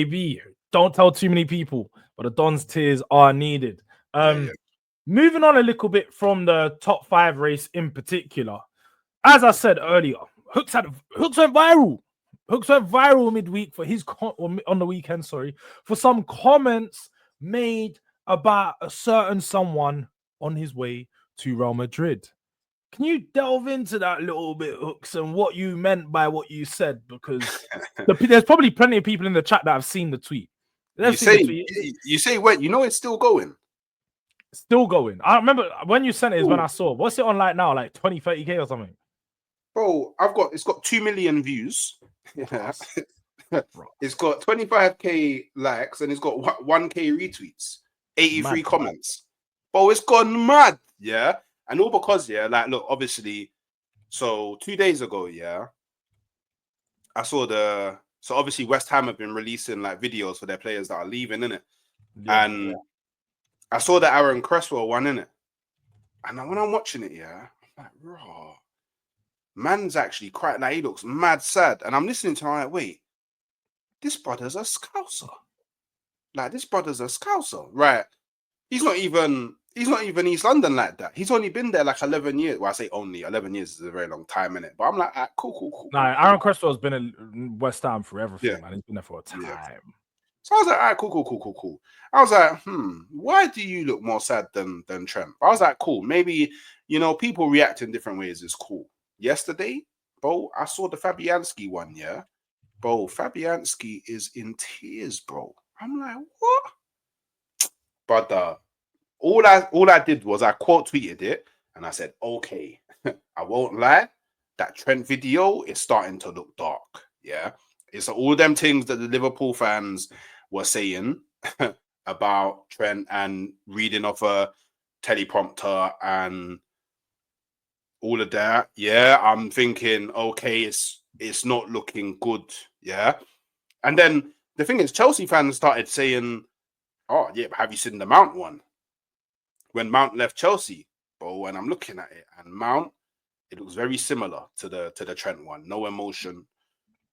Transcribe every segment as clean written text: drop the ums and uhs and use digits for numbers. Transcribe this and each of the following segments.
Maybe don't tell too many people, but the Don's tears are needed. Moving on a little bit from the top 5 race in particular, as I said earlier, Hooks went viral. Hooks went viral midweek for his on the weekend, for some comments made about a certain someone on his way to Real Madrid. Can you delve into that a little bit, Hooks, and what you meant by what you said? Because there's probably plenty of people in the chat that have seen the tweet. You say when? You know it's still going. Still going. I remember when you sent it is when I saw. What's it on like now? Like 20, 30K or something? Bro, it's got 2 million views. Yeah. It's got 25K likes and it's got 1K retweets, 83 comments. Bro, it's gone mad. Yeah. And all because, like, look, obviously, so 2 days ago, I saw so obviously West Ham have been releasing like videos for their players that are leaving, innit? Yeah, and I saw the Aaron Cresswell one, innit? And when I'm watching it, I'm like, raw. Man's actually crying. Like, he looks mad sad. And I'm listening to him, I'm like, wait, this brother's a Scouser. Like, this brother's a Scouser. Right. He's not even East London like that. He's only been there like 11 years. Well, I say only 11 years is a very long time, innit? But I'm like, cool. Nah, Aaron Cresswell's been in West Ham for everything, man. He's been there for a time. Yeah. So I was like, cool. I was like, why do you look more sad than Trent? I was like, cool. Maybe, people react in different ways is cool. Yesterday, bro, I saw the Fabianski one, Bro, Fabianski is in tears, bro. I'm like, what? But all I did was I quote tweeted it and I said, okay, I won't lie, that Trent video is starting to look dark. Yeah. It's all them things that the Liverpool fans were saying about Trent and reading off a teleprompter and all of that. Yeah. I'm thinking, okay, it's not looking good. Yeah. And then the thing is, Chelsea fans started saying, oh, yeah, but have you seen the Mount one? When Mount left Chelsea, bro, and I'm looking at it, and Mount, it looks very similar to the Trent one. No emotion.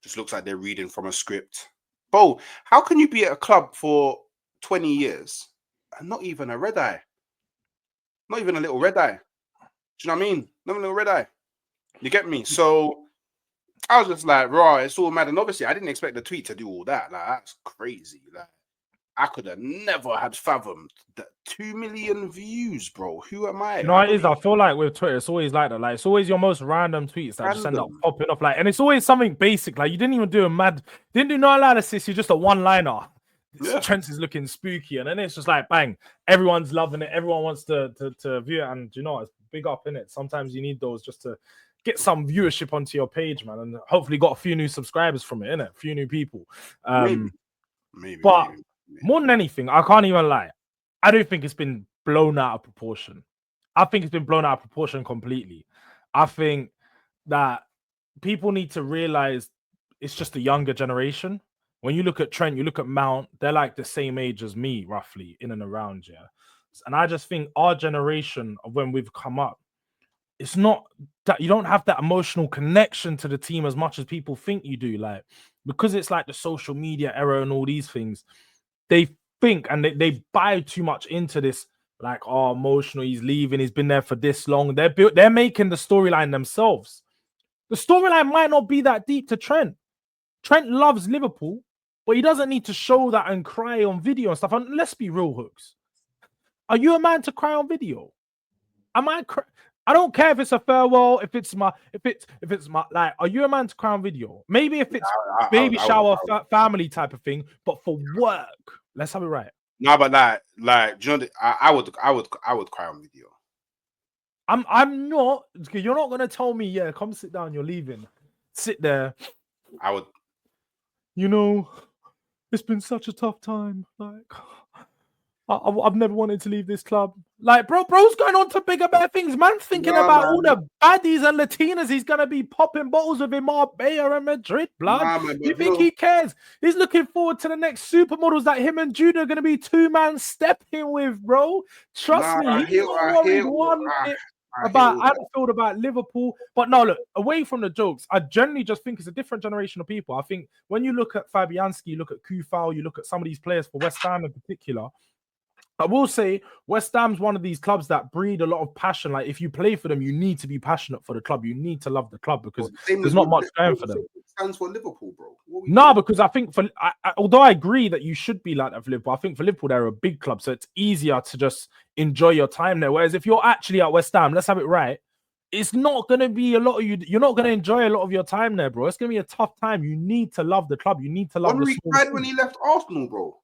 Just looks like they're reading from a script. Bro, how can you be at a club for 20 years and not even a red eye? Not even a little red eye. Do you know what I mean? Not even a little red eye. You get me? So I was just like, raw, it's all mad. And obviously, I didn't expect the tweet to do all that. Like, that's crazy. Like, I could have never had fathomed that 2 million views, bro. Who am I? You know, it is. I feel like with Twitter, it's always like that. Like, it's always your most random tweets that just end up popping up. Like, and it's always something basic. Like, you didn't even do didn't do no analysis. You're just a one-liner. Yeah. Trent is looking spooky, and then it's just like bang. Everyone's loving it. Everyone wants to view it, and it's big up in it. Sometimes you need those just to get some viewership onto your page, man, and hopefully got a few new subscribers from it, innit? A few new people. Maybe. More than anything, I can't even lie. I don't think it's been blown out of proportion. I think it's been blown out of proportion completely. I think that people need to realize it's just the younger generation. When you look at Trent, you look at Mount, they're like the same age as me, roughly, in and around, And I just think our generation of when we've come up, it's not that you don't have that emotional connection to the team as much as people think you do. Like, because it's like the social media era and all these things, they think and they buy too much into this, like, oh, emotional, he's leaving, he's been there for this long. They're making the storyline themselves. The storyline might not be that deep to Trent. Trent loves Liverpool, but he doesn't need to show that and cry on video and stuff. And let's be real, Hooks. Are you a man to cry on video? I don't care if it's a farewell, if it's my, like, are you a man to cry on video? Maybe if it's baby shower, family type of thing, but for work, let's have it right. No, but like, do you know, I would cry on video. I'm not. You're not gonna tell me, yeah, come sit down. You're leaving. Sit there. I would. It's been such a tough time. Like, I've never wanted to leave this club. Like, bro's going on to bigger, better things. Man's thinking about all the baddies and Latinas he's going to be popping bottles with in Marbella and Madrid, blood. You think he cares? He's looking forward to the next supermodels that him and Jude are going to be two-man stepping with, bro. Trust me. He's not worried one bit. about Anfield, about Liverpool. But no, look, away from the jokes, I generally just think it's a different generation of people. I think when you look at Fabianski, you look at Kufal, you look at some of these players for West Ham in particular, I will say West Ham's one of these clubs that breed a lot of passion. Like if you play for them, you need to be passionate for the club. You need to love the club because there's not much going for them. Stands for Liverpool, bro. No, because I think although I agree that you should be like that for Liverpool, I think for Liverpool they're a big club, so it's easier to just enjoy your time there. Whereas if you're actually at West Ham, let's have it right, it's not going to be a lot of you. You're not going to enjoy a lot of your time there, bro. It's going to be a tough time. You need to love the club. You need to love. Henry cried when he left Arsenal, bro.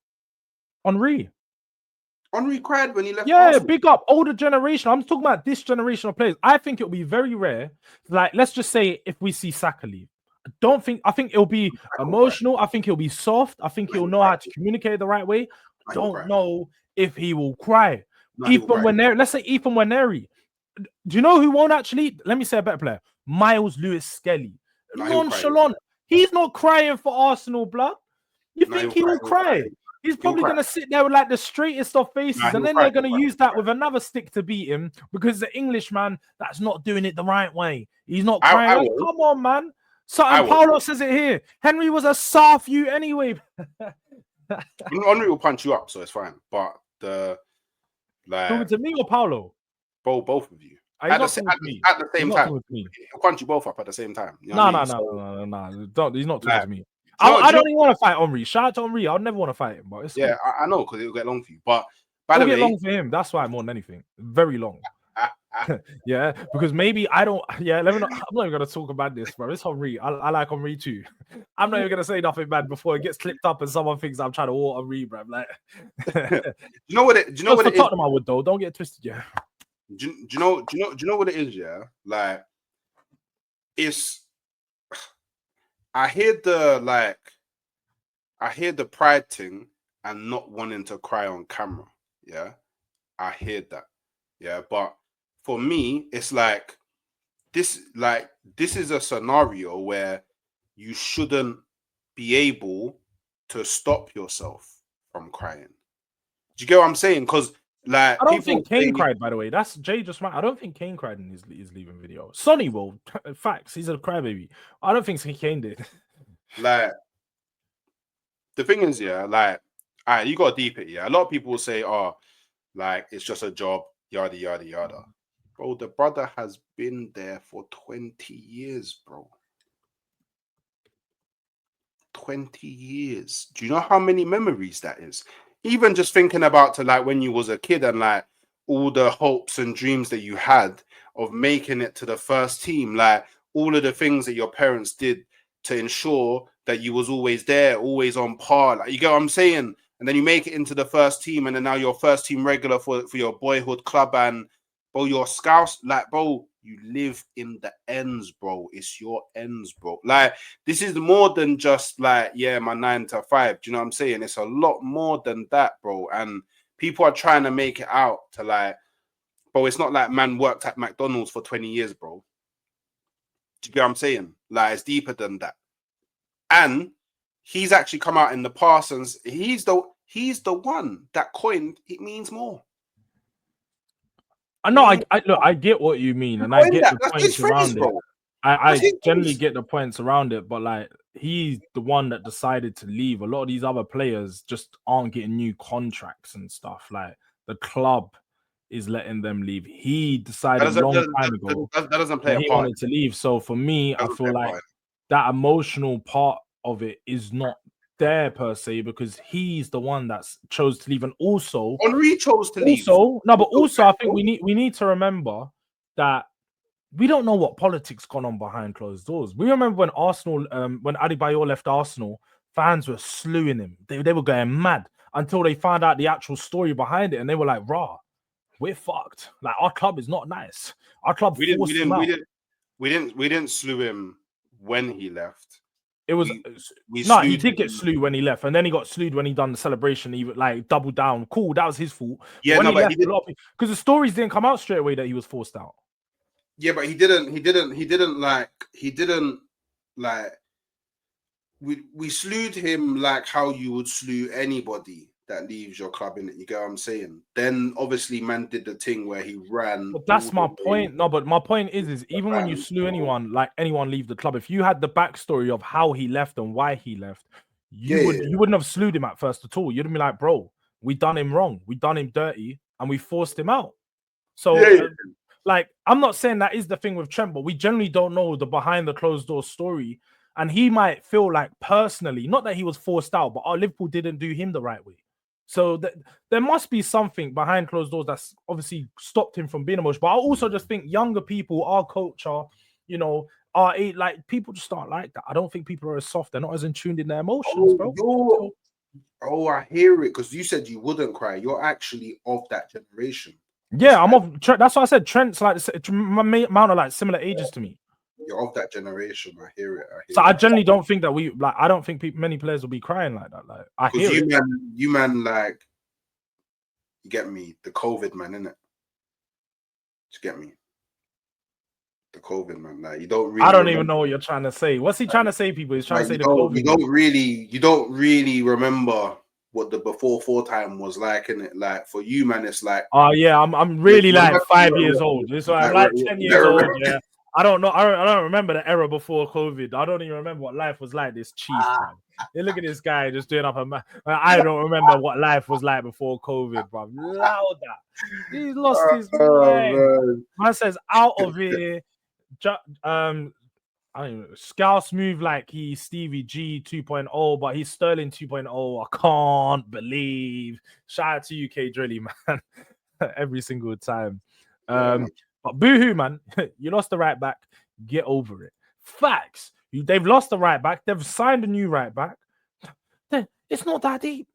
Henry cried when he left. Yeah, Arsenal. big up older generation. I'm talking about this generation of players. I think it'll be very rare. Like, let's just say if we see Saka leave, I think it'll be emotional. I think he'll be soft. I think he'll know how to communicate the right way. I don't know if he will cry. Let's say Ethan Waneri. Do you know who won't actually? Let me say a better player. Miles Lewis Skelly. Nonchalant. He's not crying for Arsenal, blood. You think he will cry? He's probably going to sit there with like the straightest of faces, and then they're going to use that with another stick to beat him because the Englishman that's not doing it the right way. He's not crying. Come on, man. Paulo says it here. Henry was a soft you anyway. Henry will punch you up, so it's fine. But talking to me or Paulo? Both of you. At the same time. He'll punch you both up at the same time. You know no. He's not talking to me. I don't even want to fight Henry. Shout out to Henry. I'd never want to fight him, but it's cool. I know because it'll get long for you. But by the way, get long for him. That's why more than anything, very long. Yeah, because maybe I don't. Yeah, I'm not even gonna talk about this, bro. It's Henry. I like Henry too. I'm not even gonna say nothing bad before it gets clipped up and someone thinks I'm trying to water Henry, bro. Like, you know what it? Do you know what it is? Tottenham, I would though. Don't get twisted, yeah. Do you know what it is? Yeah, like it's. I hear the pride thing and not wanting to cry on camera. Yeah, I hear that. Yeah, but for me, it's like this is a scenario where you shouldn't be able to stop yourself from crying. Do you get what I'm saying? Because like I don't think Kane cried, by the way. That's Jay just right. I don't think Kane cried in his leaving video. Sonny will. Facts. He's a crybaby. I don't think Kane did. Like the thing is, yeah, like you gotta deep it, yeah. A lot of people will say, oh, like it's just a job, yada yada yada. Bro, the brother has been there for 20 years, bro. 20 years. Do you know how many memories that is? Even just thinking about to like when you was a kid and like all the hopes and dreams that you had of making it to the first team, like all of the things that your parents did to ensure that you was always there, always on par. Like, you get what I'm saying? And then you make it into the first team, and then now you're first team regular for your boyhood club, and bro, your scouts, like, bro, you live in the ends, bro. It's your ends, bro. Like, this is more than just like, yeah, my 9 to 5. Do you know what I'm saying? It's a lot more than that, bro. And people are trying to make it out to like, bro, it's not like man worked at McDonald's for 20 years, bro. Do you get what I'm saying? Like, it's deeper than that. And he's actually come out in the past and he's the one that coined it means more. I know. I get what you mean, and I get the points around it. I generally get the points around it, but like he's the one that decided to leave. A lot of these other players just aren't getting new contracts and stuff. Like the club is letting them leave. He decided a long time ago that doesn't play a part. He wanted to leave. So for me, I feel like that emotional part of it is not there per se because he's the one that's chose to leave, and also Henry chose to leave. Also, I think we need to remember that we don't know what politics gone on behind closed doors. We remember when Arsenal, when Adebayor left Arsenal, fans were slewing him. They were going mad until they found out the actual story behind it, and they were like, "Rah, we're fucked. Like our club is not nice. Our club we didn't slew him when he left. It was he did get slewed when he left, and then he got slewed when he done the celebration. He like doubled down. Cool, that was his fault. Yeah, because the stories didn't come out straight away that he was forced out. Yeah, but he didn't we slewed him like how you would slew anybody. that leaves your club in it. You get what I'm saying? Then obviously man did the thing where he ran. But that's my point. No, but my point is even when you slew anyone, like anyone leave the club, if you had the backstory of how he left and why he left, you wouldn't have slewed him at first at all. You'd be like, bro, we done him wrong, we done him dirty, and we forced him out. So like, I'm not saying that is the thing with Trent, but we generally don't know the behind the closed door story. And he might feel like personally, not that he was forced out, but Liverpool didn't do him the right way. So there must be something behind closed doors that's obviously stopped him from being emotional. But I also just think younger people, our culture, you know, like people just aren't like that. I don't think people are as soft. They're not as in tuned in their emotions, bro. I hear it, because you said you wouldn't cry. You're actually of that generation. Yeah, I'm of Trent. That's why I said Trent's like amount of like similar ages to me. You're of that generation. I hear it. I generally don't think that I don't think many players will be crying like that. Like, I hear you, man, like, you get me, the COVID man, innit? You get me, the COVID man. Like, you don't really. I don't even know what you're trying to say. What's he trying to say? People, he's trying to say the COVID. You don't really remember what the before 4 time was like, innit? Like, for you, man, it's like, oh yeah, I'm really like 5 years old. So I'm like 10 years old. Yeah. I don't know. I don't remember the era before COVID. I don't even remember what life was like. This chief, man. Hey, look at this guy just doing up a. I don't remember what life was like before COVID, bro. Loud that. He lost his mind. Man says out of here. I don't know. Scouse move like he's Stevie G 2.0, but he's Sterling 2.0. I can't believe. Shout out to UK Drilly, man. Every single time. But boohoo, man, you lost the right back. Get over it. Facts. They've lost the right back. They've signed a new right back. It's not that deep.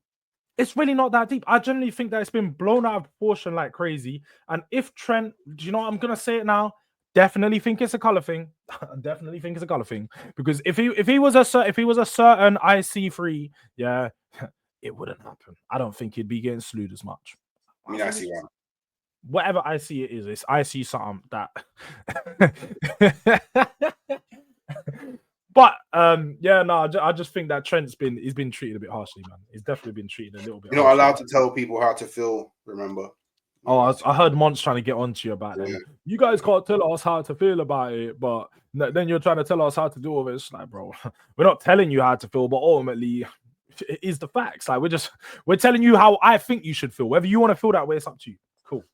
It's really not that deep. I generally think that it's been blown out of proportion like crazy. And if Trent, do you know what I'm gonna say it now? Definitely think it's a color thing. Definitely think it's a color thing. Because if he was a certain IC3, yeah, it wouldn't happen. I don't think he'd be getting slewed as much. I mean, I see one. Whatever I see it is, I see something that. But yeah, no, I just think that Trent's been treated a bit harshly, man. He's definitely been treated a little bit. You're not allowed to tell people how to feel. Remember? Oh, I heard Monts trying to get onto you about that. Yeah. You guys can't tell us how to feel about it, but then you're trying to tell us how to do all this. Like, bro, we're not telling you how to feel, but ultimately, it is the facts. Like, we're telling you how I think you should feel. Whether you want to feel that way, it's up to you. Cool.